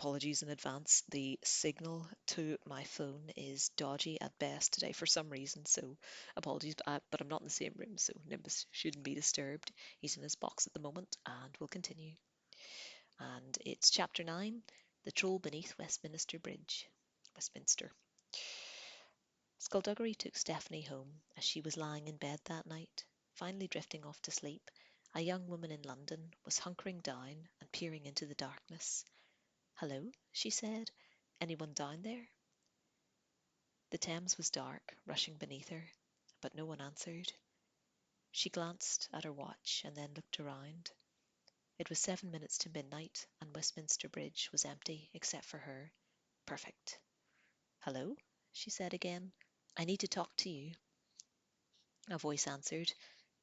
Apologies in advance. The signal to my phone is dodgy at best today for some reason, so apologies. But I'm not in the same room, so Nimbus shouldn't be disturbed. He's in his box at the moment, and we'll continue. And it's chapter 9, The Troll Beneath Westminster Bridge. Westminster. Skulduggery took Stephanie home as she was lying in bed that night, finally drifting off to sleep. A young woman in London was hunkering down and peering into the darkness. "Hello," she said. "Anyone down there?" The Thames was dark, rushing beneath her, but no one answered. She glanced at her watch and then looked around. It was 7 minutes to midnight, and Westminster Bridge was empty except for her. Perfect. "Hello," she said again. "I need to talk to you." A voice answered.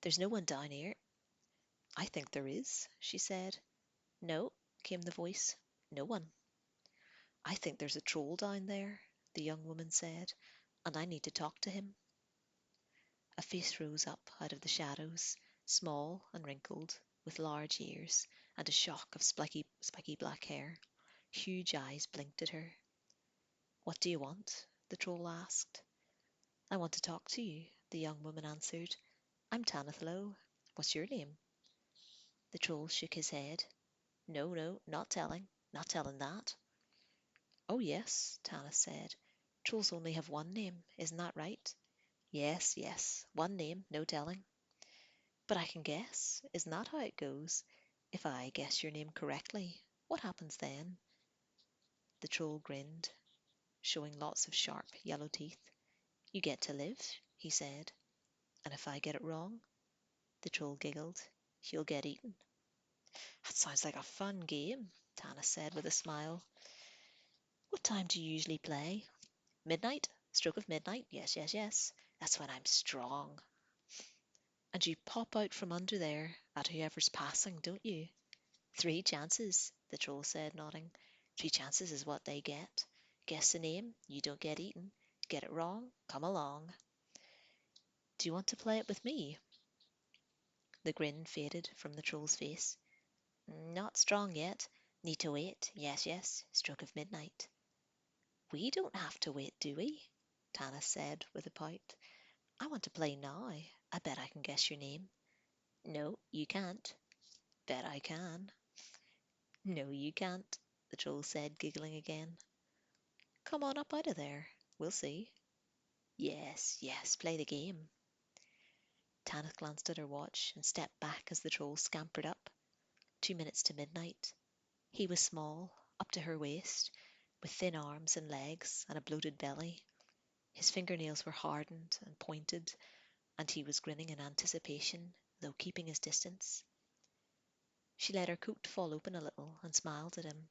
"There's no one down here." "I think there is," she said. "No," came the voice. "No one." "I think there's a troll down there," the young woman said, "and I need to talk to him." A face rose up out of the shadows, small and wrinkled, with large ears and a shock of spiky black hair. Huge eyes blinked at her. "What do you want?" the troll asked. "I want to talk to you," the young woman answered. "I'm Tanith Lowe. What's your name?" The troll shook his head. "No, no, not telling that." "Oh, yes," Tanith said. "Trolls only have one name, isn't that right?" "Yes, yes, one name, no telling." "But I can guess, isn't that how it goes? If I guess your name correctly, what happens then?" The troll grinned, showing lots of sharp yellow teeth. "You get to live," he said. "And if I get it wrong?" The troll giggled. "You'll get eaten." "That sounds like a fun game," Tanith said with a smile. "What time do you usually play?" "Midnight, stroke of midnight, yes, yes, yes. That's when I'm strong." "And you pop out from under there at whoever's passing, don't you?" "Three chances," the troll said, nodding. "Three chances is what they get. Guess the name, you don't get eaten. Get it wrong, come along." "Do you want to play it with me?" The grin faded from the troll's face. "Not strong yet. Need to wait. Yes, yes. Stroke of midnight." "We don't have to wait, do we?" Tanith said with a pout. "I want to play now. I bet I can guess your name." "No, you can't." "Bet I can." "No, you can't," the troll said, giggling again. "Come on up out of there. We'll see." "Yes, yes, play the game." Tanith glanced at her watch and stepped back as the troll scampered up. 2 minutes to midnight. He was small, up to her waist, with thin arms and legs and a bloated belly. His fingernails were hardened and pointed, and he was grinning in anticipation, though keeping his distance. She let her coat fall open a little and smiled at him.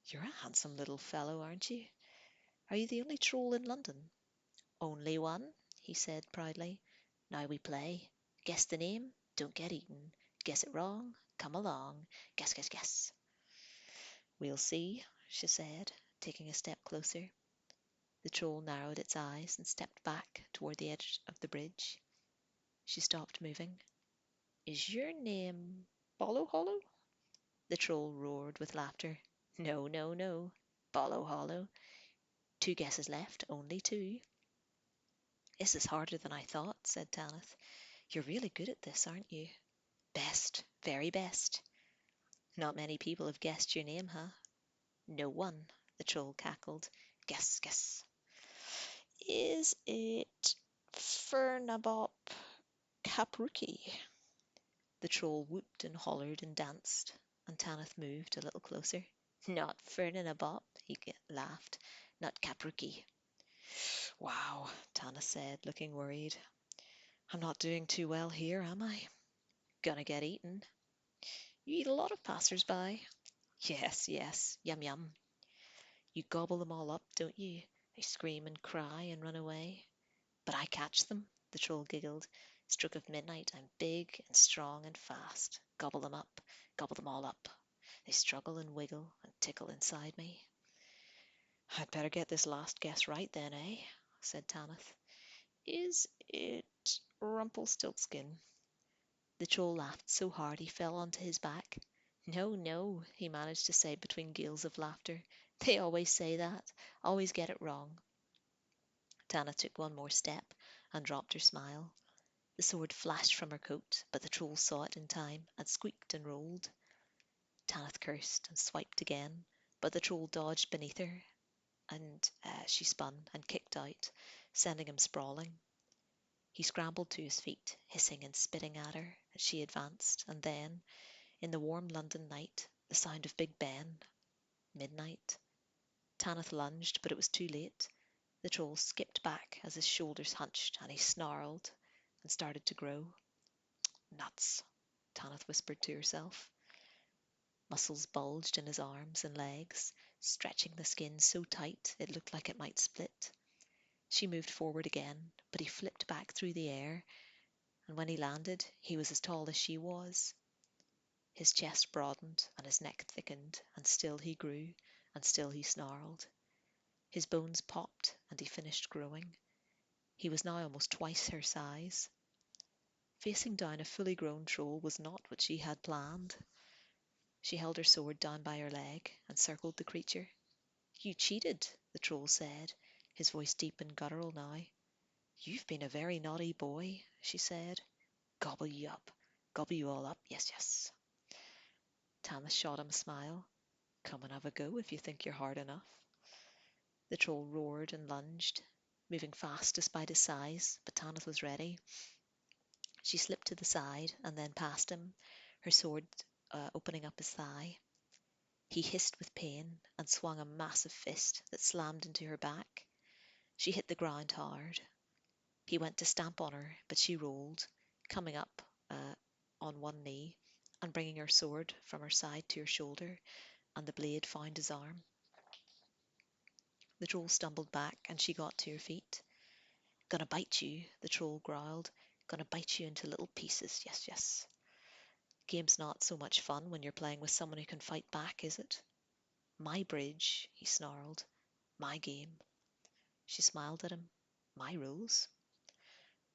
"You're a handsome little fellow, aren't you? Are you the only troll in London?" "Only one," he said proudly. "Now we play. Guess the name, don't get eaten. Guess it wrong, come along. Guess, guess, guess." "We'll see," she said, taking a step closer. The troll narrowed its eyes and stepped back toward the edge of the bridge. She stopped moving. "Is your name Bollow Hollow?" The troll roared with laughter. "No, no, no. Bollow Hollow. Two guesses left, only two." "This is harder than I thought," said Tanith. "You're really good at this, aren't you?" "Best, very best." "Not many people have guessed your name, huh?" "No one," the troll cackled. "Guess, guess." "Is it Fernabop Kapruki?" The troll whooped and hollered and danced, and Tanith moved a little closer. "Not Fernabop," he laughed. "Not Kapruki." "Wow," Tanith said, looking worried. "I'm not doing too well here, am I?" "Gonna get eaten." "You eat a lot of passers-by?" "Yes, yes. Yum, yum." "You gobble them all up, don't you? They scream and cry and run away." "But I catch them," the troll giggled. "Stroke of midnight, I'm big and strong and fast. Gobble them up, gobble them all up. They struggle and wiggle and tickle inside me." "I'd better get this last guess right then, eh?" said Tanith. "Is it Rumpelstiltskin?" The troll laughed so hard he fell onto his back. No, no, he managed to say between gales of laughter. They always say that, always get it wrong. Tana took one more step and dropped her smile. The sword flashed from her coat, but the Troll saw it in time and squeaked and rolled. Tanith cursed and swiped again, but the Troll dodged beneath her, and she spun and kicked out, sending him sprawling. He scrambled to his feet, hissing and spitting at her as she advanced, and then, in the warm London night, the sound of Big Ben. Midnight. Tanith lunged, but it was too late. The Troll skipped back as his shoulders hunched, and he snarled and started to grow. Nuts, Tanith whispered to herself. Muscles bulged in his arms and legs, stretching the skin so tight it looked like it might split. She moved forward again, but he flipped back through the air, and when he landed, he was as tall as she was. His chest broadened and his neck thickened, and still he grew, and still he snarled. His bones popped, and he finished growing. He was now almost twice her size. Facing down a fully grown Troll was not what she had planned. She held her sword down by her leg and circled the creature. You cheated, the Troll said, his voice deep and guttural now. You've been a very naughty boy, she said. Gobble you up. Gobble you all up, yes, yes. Tanis shot him a smile. Come and have a go if you think you're hard enough. The Troll roared and lunged, moving fast despite his size, but Tanith was ready. She slipped to the side and then past him, her sword opening up his thigh. He hissed with pain and swung a massive fist that slammed into her back. She hit the ground hard. He went to stamp on her, but she rolled, coming up on one knee and bringing her sword from her side to her shoulder, and the blade found his arm. The Troll stumbled back, and she got to her feet. Gonna bite you, the Troll growled. Gonna bite you into little pieces, yes, yes. Game's not so much fun when you're playing with someone who can fight back, is it? My bridge, he snarled. My game. She smiled at him. My rules.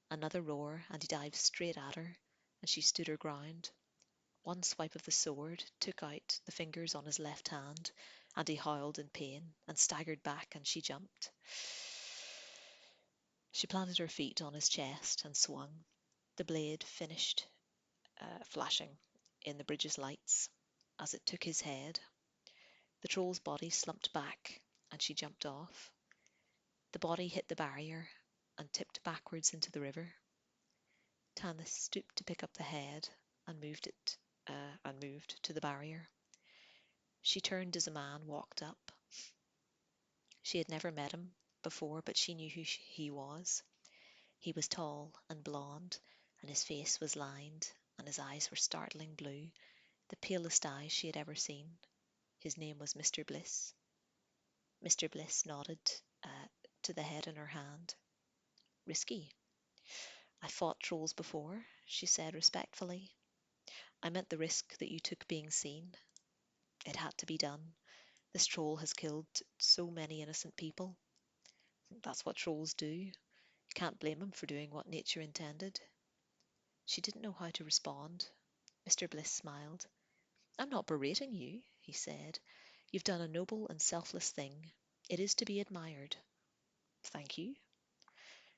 Another roar, and he dived straight at her, and she stood her ground. One swipe of the sword took out the fingers on his left hand, and he howled in pain and staggered back, and she jumped. She planted her feet on his chest and swung. The blade finished flashing in the bridge's lights as it took his head. The Troll's body slumped back, and she jumped off. The body hit the barrier and tipped backwards into the river. Tanis stooped to pick up the head and moved to the barrier. She turned as a man walked up. She had never met him before, but she knew who he was. He was tall and blond, and his face was lined, and his eyes were startling blue, the palest eyes she had ever seen. His name was Mr. Bliss. Mr. Bliss nodded to the head in her hand. Risky. I fought trolls before, she said respectfully. I meant the risk that you took being seen. It had to be done. This troll has killed so many innocent people. That's what trolls do. You can't blame him for doing what nature intended. She didn't know how to respond. Mr. Bliss smiled. I'm not berating you, he said. You've done a noble and selfless thing. It is to be admired. Thank you.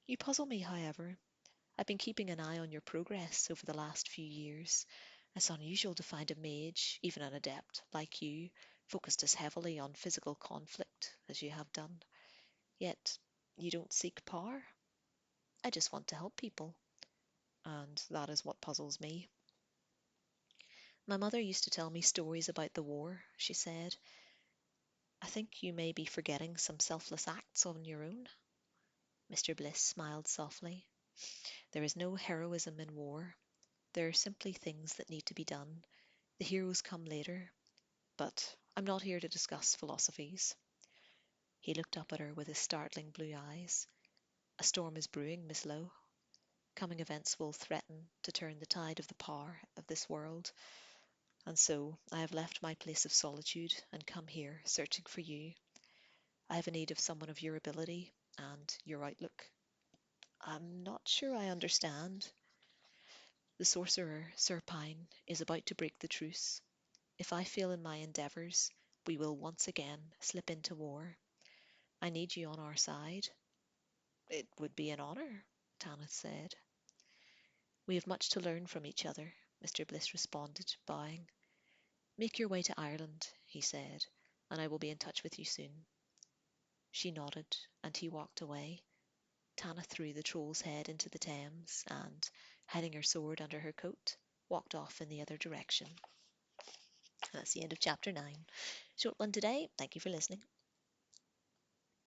You puzzle me, however. I've been keeping an eye on your progress over the last few years. It's unusual to find a mage, even an adept, like you, focused as heavily on physical conflict as you have done. Yet, you don't seek power. I just want to help people. And that is what puzzles me. My mother used to tell me stories about the war, she said. I think you may be forgetting some selfless acts on your own. Mr. Bliss smiled softly. There is no heroism in war. There are simply things that need to be done. The heroes come later. But I'm not here to discuss philosophies. He looked up at her with his startling blue eyes. A storm is brewing, Miss Lowe. Coming events will threaten to turn the tide of the power of this world. And so I have left my place of solitude and come here searching for you. I have a need of someone of your ability and your outlook. I'm not sure I understand. The sorcerer, Sir Pine, is about to break the truce. If I fail in my endeavours, we will once again slip into war. I need you on our side." "It would be an honour," Tanith said. "We have much to learn from each other," Mr. Bliss responded, bowing. "Make your way to Ireland," he said, "and I will be in touch with you soon." She nodded, and he walked away. Tanith threw the troll's head into the Thames, and, hiding her sword under her coat, walked off in the other direction. And that's the end of chapter 9. Short one today. Thank you for listening.